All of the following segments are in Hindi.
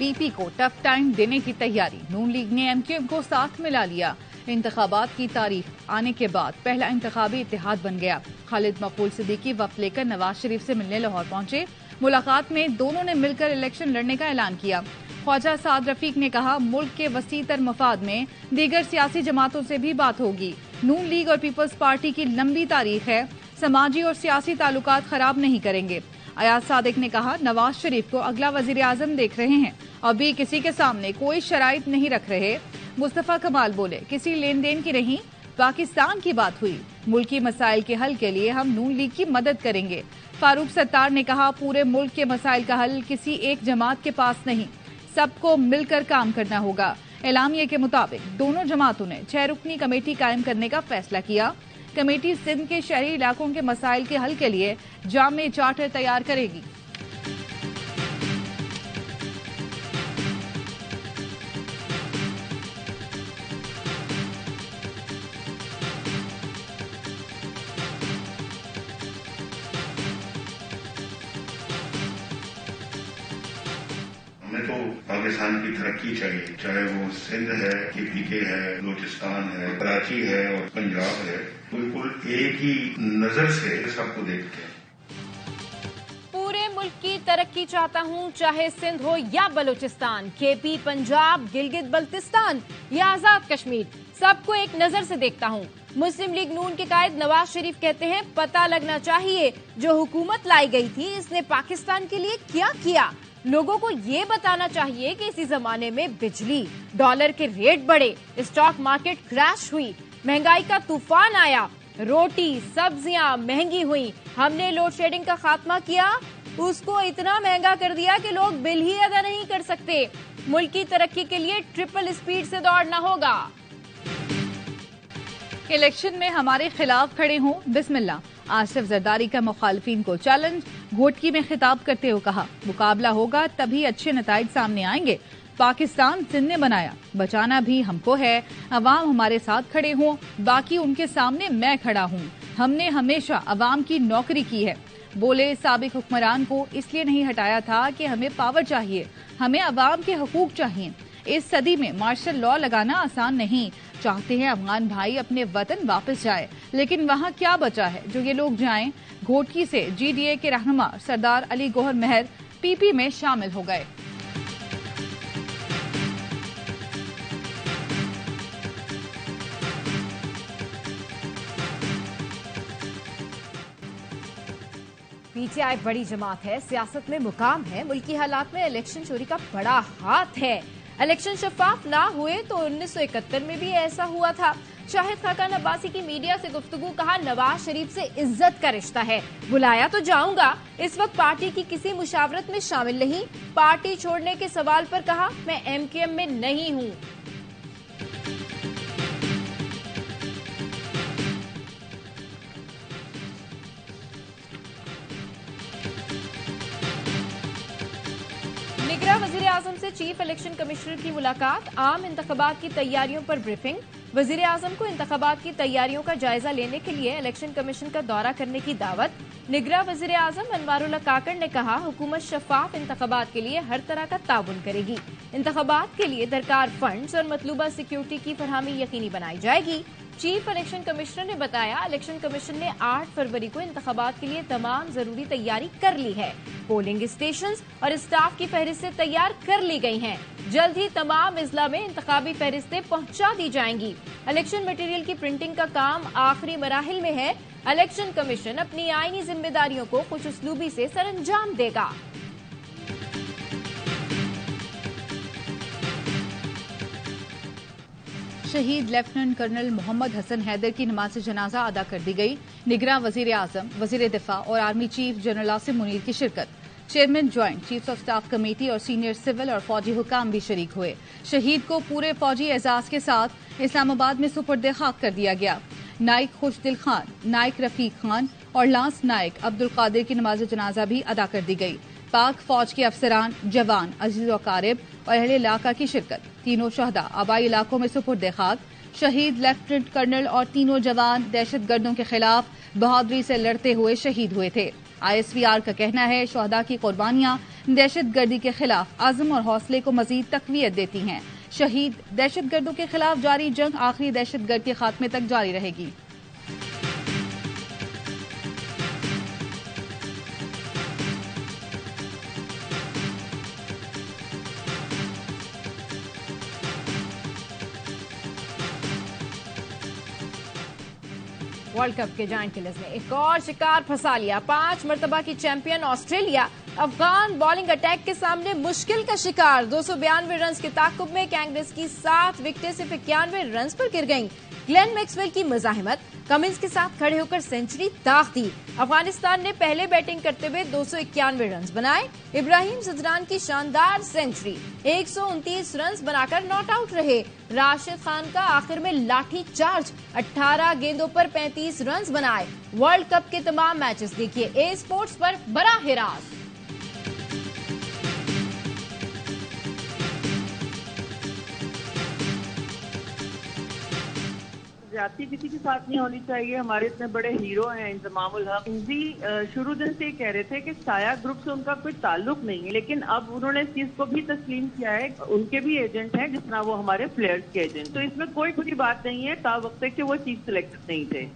पीपी को टफ टाइम देने की तैयारी। नून लीग ने एमक्यूएम को साथ मिला लिया। इंतखाबात की तारीख आने के बाद पहला इंतखाबी इत्तेहाद बन गया। खालिद मकबूल सिद्दीकी वक्त लेकर नवाज शरीफ से मिलने लाहौर पहुंचे। मुलाकात में दोनों ने मिलकर इलेक्शन लड़ने का ऐलान किया। ख्वाजा साद रफीक ने कहा, मुल्क के वसी तर मफाद में दीगर सियासी जमातों से भी बात होगी। नून लीग और पीपल्स पार्टी की लंबी तारीख है, समाजी और सियासी ताल्लुकात खराब नहीं करेंगे। अयाज सादिक ने कहा, नवाज शरीफ को अगला वजीर आजम देख रहे हैं, अभी किसी के सामने कोई शराइत नहीं रख रहे। मुस्तफा कमाल बोले, किसी लेन देन की नहीं, पाकिस्तान की बात हुई। मुल्की मसाइल के हल के लिए हम नून लीग की मदद करेंगे। फारूक सत्तार ने कहा, पूरे मुल्क के मसाइल का हल किसी एक जमात के पास नहीं, सबको मिलकर काम करना होगा। एलामिये के मुताबिक दोनों जमातों ने 6 रुकनी कमेटी कायम करने का फैसला किया। कमेटी सिंध के शहरी इलाकों के मसाइल के हल के लिए जामे चार्टर तैयार करेगी। हमें तो पाकिस्तान की तरक्की चाहिए, चाहे वो सिंध है, पीके है, बलूचिस्तान है, कराची है और पंजाब है। बिल्कुल एक ही नजर से सबको देखते हैं। पूरे मुल्क की तरक्की चाहता हूँ, चाहे सिंध हो या बलूचिस्तान, केपी, पंजाब, गिलगित बल्तिस्तान या आजाद कश्मीर, सबको एक नजर से देखता हूँ। मुस्लिम लीग नून के कायद नवाज शरीफ कहते हैं, पता लगना चाहिए जो हुकूमत लाई गई थी इसने पाकिस्तान के लिए क्या किया। लोगों को ये बताना चाहिए कि इसी जमाने में बिजली, डॉलर के रेट बढ़े, स्टॉक मार्केट क्रैश हुई, महंगाई का तूफान आया, रोटी सब्जियां महंगी हुई, हमने लोड शेडिंग का खात्मा किया, उसको इतना महंगा कर दिया कि लोग बिल ही अदा नहीं कर सकते। मुल्क की तरक्की के लिए ट्रिपल स्पीड से दौड़ना होगा। इलेक्शन में हमारे खिलाफ खड़े हों, बिस्मिल्लाह। आसिफ जरदारी का मुखालिफिन को चैलेंज। घोटकी में खिताब करते हुए कहा, मुकाबला होगा तभी अच्छे नताइज सामने आएंगे। पाकिस्तान सिंध ने बनाया, बचाना भी हमको है। अवाम हमारे साथ खड़े हों, बाकी उनके सामने मैं खड़ा हूं। हमने हमेशा अवाम की नौकरी की है। बोले, साबिक हुक्मरान को इसलिए नहीं हटाया था कि हमें पावर चाहिए, हमें अवाम के हकूक चाहिए। इस सदी में मार्शल लॉ लगाना आसान नहीं। चाहते हैं अफगान भाई अपने वतन वापस जाए, लेकिन वहाँ क्या बचा है जो ये लोग जाएं। घोटकी से जीडीए के रहनुमा सरदार अली गौहर मेहर पीपी में शामिल हो गए। पीटीआई बड़ी जमात है, सियासत में मुकाम है, मुल्की हालात में इलेक्शन चोरी का बड़ा हाथ है। इलेक्शन शफाफ ना हुए तो 1971 में भी ऐसा हुआ था। शाहिद खाकान अब्बासी की मीडिया से गुफ्तगू, कहा, नवाज शरीफ से इज्जत का रिश्ता है, बुलाया तो जाऊंगा। इस वक्त पार्टी की किसी मुशावरत में शामिल नहीं। पार्टी छोड़ने के सवाल पर कहा, मैं एमक्यूएम में नहीं हूं। निगरान वजीर आजम से चीफ इलेक्शन कमिश्नर की मुलाकात, आम इंतखाबात की तैयारियों पर ब्रीफिंग। वजीर आजम को इंतखाबात की तैयारियों का जायजा लेने के लिए इलेक्शन कमीशन का दौरा करने की दावत। निगरान वजीर आजम अनवारुल्लाह काकड़ ने कहा, हुकूमत शफाफ इंतखाबात के लिए हर तरह का ताउन करेगी। इंतखाबात के लिए दरकार फंड्स और मतलूबा सिक्योरिटी की फरहमी यकीनी बनाई जाएगी। चीफ इलेक्शन कमिश्नर ने बताया, इलेक्शन कमीशन ने 8 फरवरी को इंतखाबात के लिए तमाम जरूरी तैयारी कर ली है। पोलिंग स्टेशंस और स्टाफ की फहरिस्तें तैयार कर ली गई हैं। जल्द ही तमाम अजला में इंतखाबी फहरिस्तें पहुंचा दी जाएंगी। इलेक्शन मटेरियल की प्रिंटिंग का काम आखिरी मराहिल में है। इलेक्शन कमीशन अपनी आईनी जिम्मेदारियों को खुश उसलूबी से सरअंजाम देगा। शहीद लेफ्टिनेंट कर्नल मोहम्मद हसन हैदर की नमाज जनाजा अदा कर दी गई। निगरान वजीर आजम, वजीर दिफा और army chief general Asim Munir की शिरकत। Chairman joint chief of staff committee और सीनियर सिविल और फौजी हुकाम भी शरीक हुए। शहीद को पूरे फौजी एजाज के साथ इस्लामाबाद में सुपुर्द खाक कर दिया गया। नाइक खुशदिल खान, नाइक रफीक खान और लांस नाइक अब्दुल कादिर की नमाज जनाजा भी अदा कर दी गई। पाक फौज के अफसरान, जवान, अजीज वकारिब और अहले इलाका की शिरकत। तीनों शहदा आबाई इलाकों में सुपुर्द खाक। शहीद लेफ्टिनेंट कर्नल और तीनों जवान दहशत गर्दों के खिलाफ बहादुरी से लड़ते हुए शहीद हुए थे। ISVR का कहना है, शहदा की कुर्बानियां दहशतगर्दी के खिलाफ आज़म और हौसले को मजीद तकवीत देती हैं। शहीद दहशतगर्दों के खिलाफ जारी जंग आखिरी दहशतगर्द के खात्मे तक जारी रहेगी। वर्ल्ड कप के जायंट किलर्स ने एक और शिकार फंसा लिया। 5 मरतबा की champion Australia Afghan bowling attack के सामने मुश्किल का शिकार। 292 रन के ताकुब में कैंगरस की 7 विकेटें सिर्फ 91 रन पर गिर गईं। ग्लेन मैक्सवेल की मज़ाहिमत, कमिंस के साथ खड़े होकर सेंचुरी दाग दी। अफगानिस्तान ने पहले बैटिंग करते हुए 291 रन बनाए। इब्राहिम ज़दरान की शानदार सेंचुरी, 129 रन बनाकर नॉट आउट रहे। राशिद खान का आखिर में लाठी चार्ज, 18 गेंदों पर 35 रन बनाए। वर्ल्ड कप के तमाम मैचेस देखिए ए स्पोर्ट्स पर बराह रास्त। ज्यादती किसी के साथ नहीं होनी चाहिए। हमारे इतने बड़े हीरो हैं इंजमामुल हक जी, शुरू दिन से कह रहे थे कि साया ग्रुप से उनका कोई ताल्लुक नहीं है, लेकिन अब उन्होंने इस चीज को भी तस्लीम किया है। उनके भी एजेंट हैं जिस तरह वो हमारे प्लेयर्स के एजेंट, तो इसमें कोई बुरी बात नहीं है ता वक्त कि वो चीफ सिलेक्टर नहीं थे।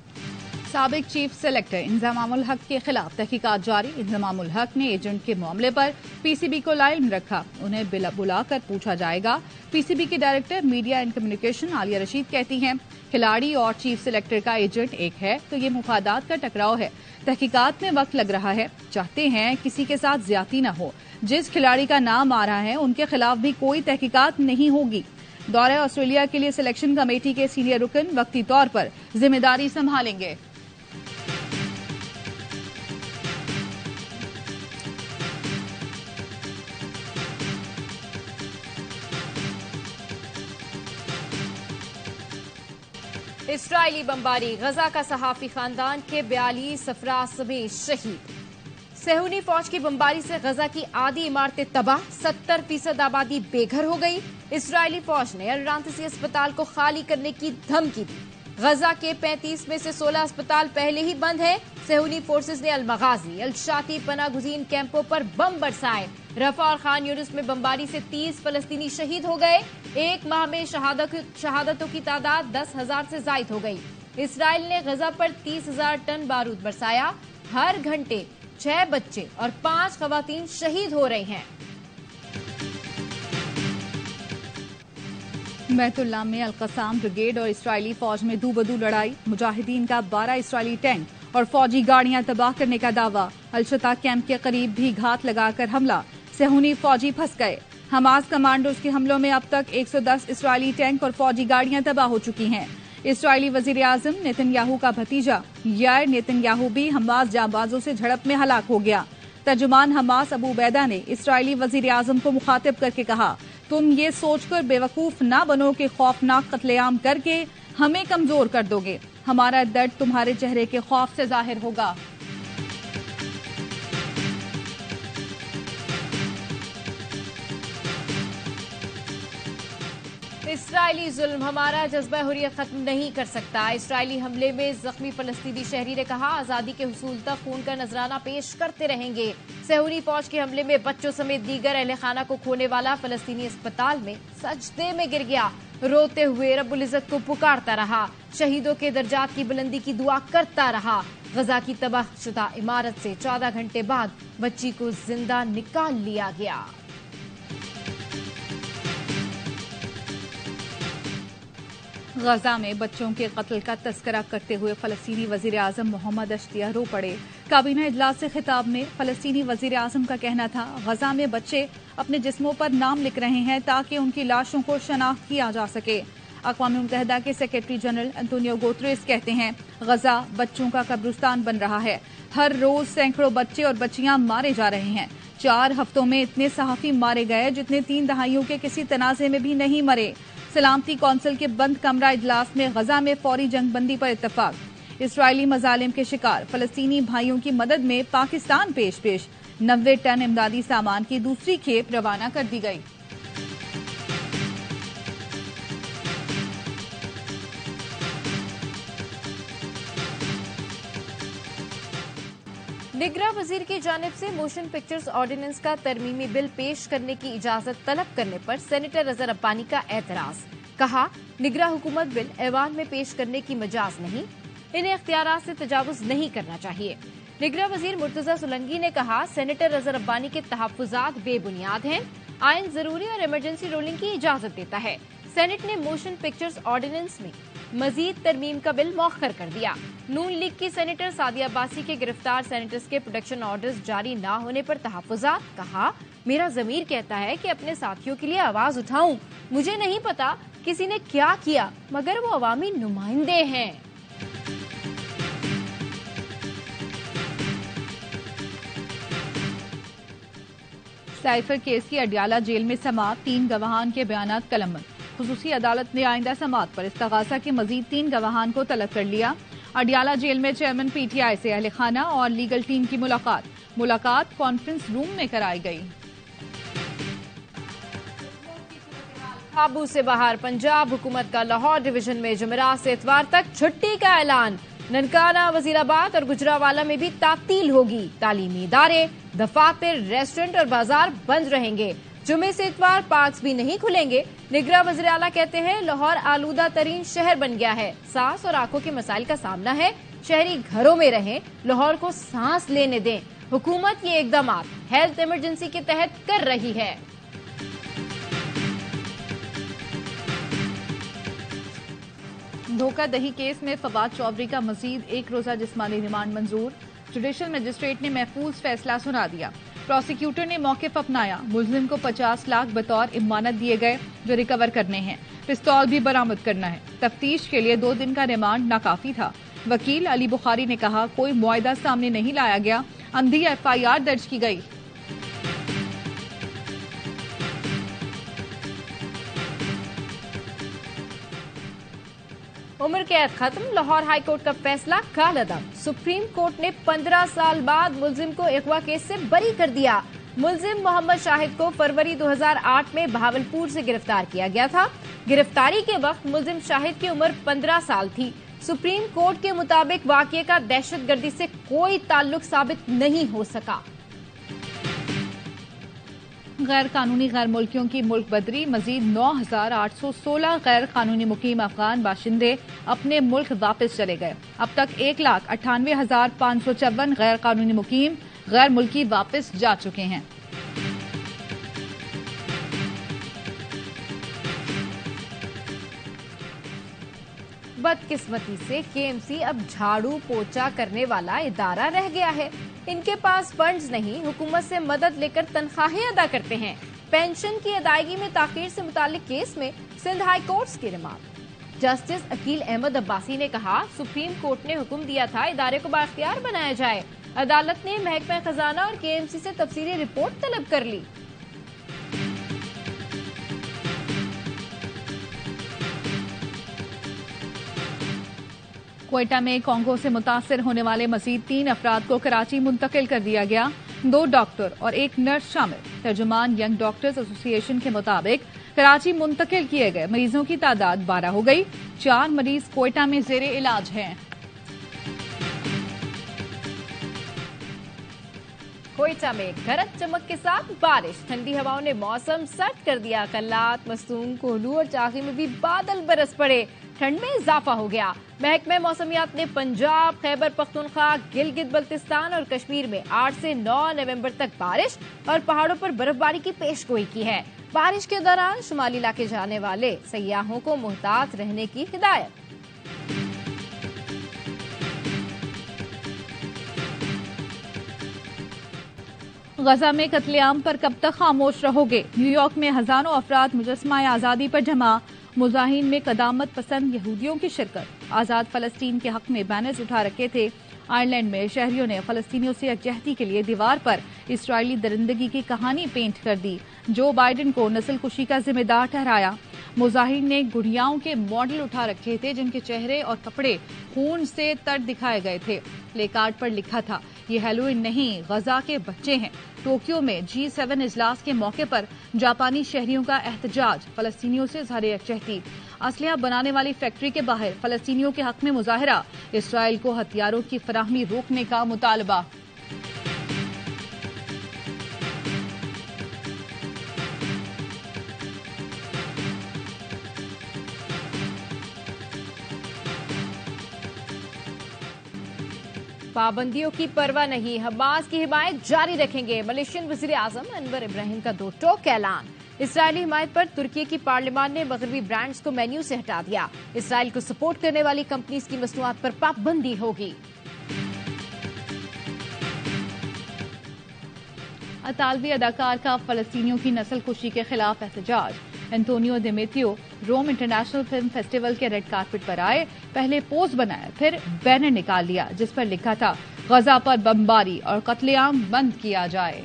साबिक चीफ सेलेक्टर इंजमामुल हक के खिलाफ तहकीकात जारी। इंजमामुल हक ने एजेंट के मामले पर पीसीबी को लाइल रखा, उन्हें बुलाकर पूछा जाएगा। पीसीबी के director media and communication Alia Rashid कहती हैं, खिलाड़ी और चीफ सेलेक्टर का एजेंट एक है तो ये मुफादात का टकराव है। तहकीकात में वक्त लग रहा है, चाहते हैं किसी के साथ ज्यादती न हो। जिस खिलाड़ी का नाम आ रहा है उनके खिलाफ भी कोई तहकीकात नहीं होगी। दौरे ऑस्ट्रेलिया के लिए सिलेक्शन कमेटी के सीनियर रुकन वक्ती तौर पर जिम्मेदारी संभालेंगे। इस्राइली बमबारी, गजा का सहाफी खानदान के 42 अफराद समेत शहीद। सेहूनी फौज की बमबारी से गजा की आधी इमारतें तबाह, 70% आबादी बेघर हो गई। इस्राइली फौज ने अल रांतसी अस्पताल को खाली करने की धमकी दी। गजा के 35 में से 16 अस्पताल पहले ही बंद है। सेहूनी फोर्सेस ने अल मगाजी, अल शाती पना गुजीन कैंपों पर बम बरसाए। रफा और खान यूनिस में बमबारी से 30 फलस्तीनी शहीद हो गए। एक माह में शहादतों की तादाद 10,000 से जायद हो गई। इसराइल ने गजा पर 30,000 टन बारूद बरसाया। हर घंटे 6 बच्चे और 5 खवातीन शहीद हो रहे हैं। बैतुल्लाह में अल-कसाम ब्रिगेड और इस्राइली फौज में दूबदू लड़ाई। मुजाहिदीन का 12 इस्राइली टैंक और फौजी गाड़ियां तबाह करने का दावा। अल-शता कैंप के करीब भी घात लगाकर हमला, सेहूनी फौजी फंस गए। हमास कमांडोज के हमलों में अब तक 110 इस्राइली टैंक और फौजी गाड़ियां तबाह हो चुकी हैं। इस्राइली वजीर आजम नेतन्याहू का भतीजा यार नेतन्याहू भी हमास जांबाजों से झड़प में हलाक हो गया। तर्जुमान हमास अबू बैदा ने इस्राइली वजीर आजम को मुखातिब करके कहा, तुम ये सोचकर बेवकूफ ना बनो कि खौफनाक कत्लेआम करके हमें कमजोर कर दोगे। हमारा दर्द तुम्हारे चेहरे के खौफ से जाहिर होगा। इस्राइली जुल्म हमारा जज्बा हुर्रियत खत्म नहीं कर सकता। इस्राइली हमले में जख्मी फलस्तीनी शहरी ने कहा, आजादी के हुसूल तक खून का नजराना पेश करते रहेंगे। सेहूनी फौज के हमले में बच्चों समेत दीगर अहले खाना को खोने वाला फलस्तीनी अस्पताल में सजदे में गिर गया। रोते हुए रब्बुल इज्जत को पुकारता रहा, शहीदों के दर्जात की बुलंदी की दुआ करता रहा। गजा की तबाहशुदा इमारत से 14 घंटे बाद बच्ची को जिंदा निकाल लिया गया। गजा में बच्चों के कत्ल का तस्करा करते हुए फलस्तीनी वजीर आजम मोहम्मद अश्तिया रो पड़े। काबीना इजलास से खिताब में फलस्तीनी वजीर आजम का कहना था, गजा में बच्चे अपने जिस्मों पर नाम लिख रहे हैं ताकि उनकी लाशों को शनाख्त किया जा सके। अक़वाम मुत्तहिदा के सेक्रेटरी जनरल एंटोनियो गुतेरेस कहते हैं, गजा बच्चों का कब्रिस्तान बन रहा है। हर रोज सैकड़ों बच्चे और बच्चियां मारे जा रहे हैं। 4 हफ्तों में इतने सहाफी मारे गए जितने 3 दहाइयों के किसी तनाजे में भी नहीं मरे। सलामती कौंसिल के बंद कमरा इजलास में गजा में फौरी जंगबंदी पर इत्तफाक। इस्राइली मजालिम के शिकार फलस्तीनी भाइयों की मदद में पाकिस्तान पेश 90 टन इमदादी सामान की दूसरी खेप रवाना कर दी गई। निगरान वजीर की जानिब से मोशन पिक्चर्स ऑर्डिनेंस का तरमीमी बिल पेश करने की इजाजत तलब करने पर सेनेटर अजहर अब्बानी का एतराज। कहा, निगरान हुकूमत बिल ऐवान में पेश करने की मजाज नहीं, इन्हें इख्तियारात से तजावुज नहीं करना चाहिए। निगरान वजीर मुर्तजा सुलंगी ने कहा, सेनेटर अजहर अब्बानी के तहफ्फुजात बेबुनियाद हैं। आइन जरूरी और इमरजेंसी रोलिंग की इजाजत देता है। सेनेट ने मोशन पिक्चर्स ऑर्डिनेंस में मजीद तरमीम का बिल मौखर कर दिया। नून लीग की सेनेटर सादिया अब्बासी के गिरफ्तार सेनेटर्स के प्रोटेक्शन ऑर्डर्स जारी न होने पर तहफ्फुजात। कहा, मेरा ज़मीर कहता है कि अपने साथियों के लिए आवाज उठाऊं। मुझे नहीं पता किसी ने क्या किया, मगर वो अवामी नुमाइंदे हैं। साइफर केस की अडियाला जेल में समाअत, 3 गवाहान के बयानात कलमबंद। खुसूसी अदालत ने आइंदा समाअत पर इस्तगासा के मजीद 3 गवाहान को तलब कर लिया। अडियाला जेल में चेयरमैन पीटीआई से अहले खाना और लीगल टीम की मुलाकात कॉन्फ्रेंस रूम में कराई गई। काबू से बाहर, पंजाब हुकूमत का लाहौर डिवीजन में जुमेरात से इतवार तक छुट्टी का ऐलान। ननकाना, वजीराबाद और गुजरावाला में भी तातील होगी। तालीमी इदारे, दफातर, रेस्टोरेंट और बाजार बंद रहेंगे। जुमे से इतवार पार्क्स भी नहीं खुलेंगे। निगरान वज़ीर आला कहते हैं, लाहौर आलूदा तरीन शहर बन गया है। सांस और आंखों के मसाइल का सामना है। शहरी घरों में रहें, लाहौर को सांस लेने दें। हुकूमत ये इकदाम हेल्थ इमरजेंसी के तहत कर रही है। धोखाधड़ी केस में फवाद चौधरी का मजीद 1 रोजा जिस्मानी रिमांड मंजूर। जुडिशल मजिस्ट्रेट ने महफूज फैसला सुना दिया। प्रोसिक्यूटर ने मौक़िफ़ अपनाया। मुल्जिम को 50 लाख बतौर इमानत दिए गए, जो रिकवर करने हैं। पिस्तौल भी बरामद करना है। तफ्तीश के लिए 2 दिन का रिमांड नाकाफी था। वकील अली बुखारी ने कहा, कोई मुआयदा सामने नहीं लाया गया, अंधी FIR दर्ज की गई। उम्र कैद खत्म, लाहौर हाई कोर्ट का फैसला कालअदम। सुप्रीम कोर्ट ने 15 साल बाद मुल्जिम को अगवा केस से बरी कर दिया। मुल्जिम मोहम्मद शाहिद को फरवरी 2008 में बहावलपुर से गिरफ्तार किया गया था। गिरफ्तारी के वक्त मुल्जिम शाहिद की उम्र 15 साल थी। सुप्रीम कोर्ट के मुताबिक वाकये का दहशतगर्दी से कोई ताल्लुक साबित नहीं हो सका। गैर कानूनी गैर मुल्कियों की मुल्क बदरी, मजीद 9,816 गैर कानूनी मुकीम अफगान बाशिंदे अपने मुल्क वापस चले गए। अब तक 1,98,554 गैर कानूनी मुकीम गैर मुल्की वापस जा चुके हैं। बदकिस्मती से KMC अब झाड़ू पोछा करने वाला इदारा रह गया है। इनके पास फंड्स नहीं, हुकूमत से मदद लेकर तनख्वाहें अदा करते हैं। पेंशन की अदायगी में ताखीर से मुतालिक केस में सिंध हाई कोर्ट की रिमांड। जस्टिस अकील अहमद अब्बासी ने कहा, सुप्रीम कोर्ट ने हुक्म दिया था इदारे को बाख्तियार बनाया जाए। अदालत ने महकमा खजाना और KMC से तफसीली रिपोर्ट तलब कर ली। क्वेटा में कोंगो से मुतासिर होने वाले मजीद 3 अफराद को कराची मुंतकिल कर दिया गया। 2 डॉक्टर और 1 नर्स शामिल। तर्जुमान यंग डॉक्टर्स एसोसिएशन के मुताबिक कराची मुंतकिल किए गए मरीजों की तादाद 12 हो गई। 4 मरीज क्वेटा में जेरे इलाज हैं। क्वेटा में गरज चमक के साथ बारिश, ठंडी हवाओं ने मौसम सर्द कर दिया। कल्लात, मस्तूम, कोहलू और चाकी में भी बादल बरस पड़े। ठंड में इजाफा हो गया। महकमे मौसमियात ने पंजाब, खैबर पख्तूनख्वा, गिलगित बल्तिस्तान और कश्मीर में 8 से 9 नवंबर तक बारिश और पहाड़ों पर बर्फबारी की पेशगोई की है। बारिश के दौरान शुमाली इलाके जाने वाले सयाहों को मुहतात रहने की हिदायत। गजा में कत्लेआम पर कब तक खामोश रहोगे? न्यूयॉर्क में हजारों अफराद मुजस्मा आजादी पर जमा। मुजाहिन में कदामत पसंद यहूदियों की शिरकत। आजाद फलस्तीन के हक में बैनर्स उठा रखे थे। आयरलैंड में शहरियों ने फलस्तीनियों से यकजहती के लिए दीवार पर इसराइली दरिंदगी की कहानी पेंट कर दी। जो बाइडेन को नस्ल कुशी का जिम्मेदार ठहराया। मुजाहिन ने गुड़ियाओं के मॉडल उठा रखे थे, जिनके चेहरे और कपड़े खून से तर दिखाए गए थे। प्लेकार्ड पर लिखा था, ये हैलोवीन नहीं, गजा के बच्चे हैं। टोक्यो में G7 इजलास के मौके पर जापानी शहरियों का एहतजाज। फलस्तीनियों से इज़हार यकजहती। असलहा बनाने वाली फैक्ट्री के बाहर फलस्तीनियों के हक में मुजाहरा। इसराइल को हथियारों की फराहमी रोकने का मुतालबा। पाबंदियों की परवाह नहीं, हमास की हिमायत जारी रखेंगे। मलेशियन वजीर आजम अनवर इब्राहिम का दो टोक ऐलान। इसराइली हिमायत पर तुर्की की पार्लियामान ने मगरबी ब्रांड्स को मेन्यू से हटा दिया। इसराइल को सपोर्ट करने वाली कंपनीज की मसनूआत पर पाबंदी होगी। इतालवी अदाकार का फलस्तीनियों की नस्लकुशी के खिलाफ एहतजाज। एंटोनियो डेमेतियो रोम इंटरनेशनल फिल्म फेस्टिवल के रेड कार्पेट पर आए, पहले पोज बनाया, फिर बैनर निकाल लिया जिस पर लिखा था गजा पर बमबारी और कत्लेआम बंद किया जाए।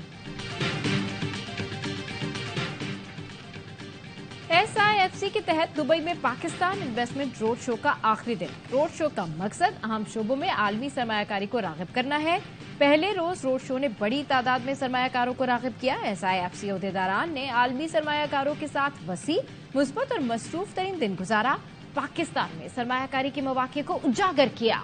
SIFC के तहत दुबई में पाकिस्तान इन्वेस्टमेंट रोड शो का आखिरी दिन। रोड शो का मकसद अहम शोबों में आलमी सरमायाकारी को राग़िब करना है। पहले रोज रोड शो ने बड़ी तादाद में सरमायाकारों को राग़िब किया। SIFC अहदेदारान ने आलमी सरमायाकारों के साथ वसी, मुस्बत और मसरूफ तरीन दिन गुजारा। पाकिस्तान में सरमायाकारी के मौके को उजागर किया।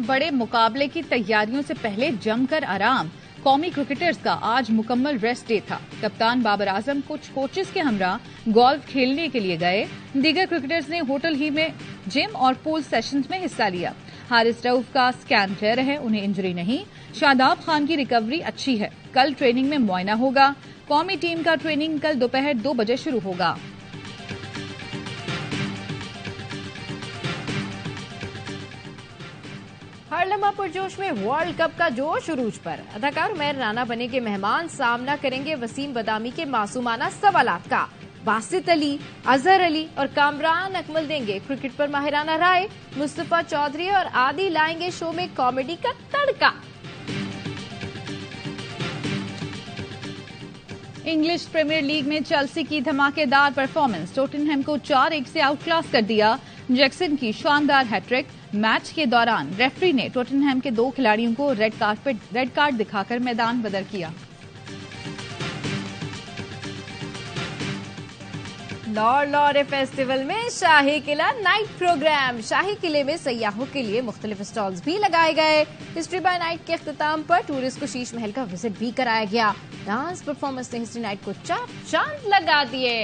बड़े मुकाबले की तैयारियों से पहले जमकर आराम। कौमी क्रिकेटर्स का आज मुकम्मल रेस्ट डे था। कप्तान बाबर आजम कुछ कोचेस के हमरा गोल्फ खेलने के लिए गए। दीगर क्रिकेटर्स ने होटल ही में जिम और पूल सेशंस में हिस्सा लिया। हारिस रऊफ का स्कैन क्लियर है, उन्हें इंजरी नहीं। शादाब खान की रिकवरी अच्छी है। कल ट्रेनिंग में मुआयना होगा। कौमी टीम का ट्रेनिंग कल दोपहर 2 बजे शुरू होगा। हर लम्हा पुरजोश में वर्ल्ड कप का जोश उरूज पर। अदाकार उमैर राना बनेंगे मेहमान, सामना करेंगे वसीम बदामी के मासूमाना सवालात का। बासित अली, अजहर अली और कामरान अकमल देंगे क्रिकेट पर माहिराना राय। मुस्तफा चौधरी और आदि लाएंगे शो में कॉमेडी का तड़का। इंग्लिश प्रीमियर लीग में चेल्सी की धमाकेदार परफॉर्मेंस। टॉटनहैम को 4-1 से आउटक्लास कर दिया। जैक्सन की शानदार हैट्रिक। मैच के दौरान रेफरी ने टॉटनहैम के 2 खिलाड़ियों को रेड कार्ड दिखाकर मैदान बदर किया। लॉरे फेस्टिवल में शाही किला नाइट प्रोग्राम। शाही किले में सयाहों के लिए मुख्तलिफ स्टॉल्स भी लगाए गए। हिस्ट्री बाय नाइट के अख्ताम पर टूरिस्ट को शीश महल का विजिट भी कराया गया। डांस परफॉर्मेंस ने हिस्ट्री नाइट को चार चांद लगा दिए।